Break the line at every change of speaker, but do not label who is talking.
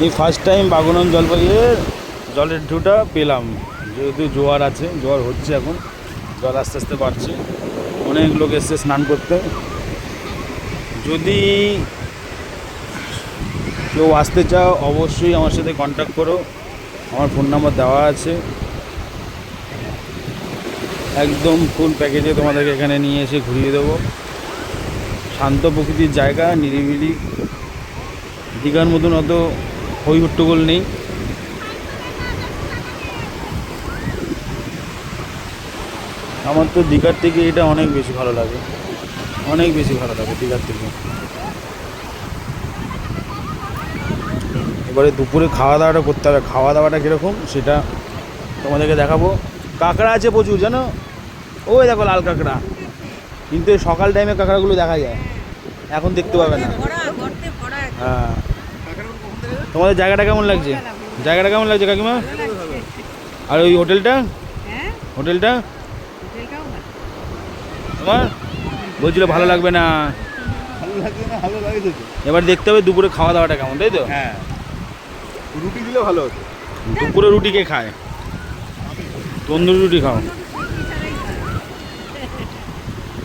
এই first time Bagnan জলপাইয়ের জলের ঢেউটা পেলাম, যেহেতু জোয়ার আছে, জোয়ার হচ্ছে এখন, জল আস্তে আস্তে বাড়ছে, অনেক লোক এসছে স্নান করতে। যদি কেউ আসতে চাও অবশ্যই আমার সাথে কন্ট্যাক্ট করো, আমার ফোন নাম্বার দেওয়া আছে। একদম ফুল প্যাকেজে তোমাদেরকে এখানে নিয়ে এসে ঘুরিয়ে দেবো। শান্ত প্রকৃতির জায়গা, নিরিবিলি, দীঘার মতন অত হই হট্টগোল নেই। আমার তো দীঘার থেকে এটা অনেক বেশি ভালো লাগে, অনেক বেশি ভালো লাগে দীঘার থেকে। এবারে দুপুরে খাওয়া দাওয়াটা করতে হবে, খাওয়া দাওয়াটা কীরকম সেটা তোমাদেরকে দেখাবো। কাঁকড়া আছে প্রচুর, জানো, ওই দেখো লাল কাঁকড়া, কিন্তু সকাল টাইমে কাঁকড়াগুলো দেখা যায়, এখন দেখতে পাবে না। হ্যাঁ, তোমাদের জায়গাটা কেমন লাগছে? জায়গাটা কেমন লাগছে কাকিমা? আর ওই হোটেলটা, হোটেলটা তোমার বলছিল ভালো লাগবে না,
ভালো লাগে।
এবার দেখতে হবে দুপুরে খাওয়া দাওয়াটা কেমন, তাই তো?
হ্যাঁ, রুটি দিলে ভালো হতো।
দুপুরে রুটি কে খায়? তন্দুরি রুটি খাও।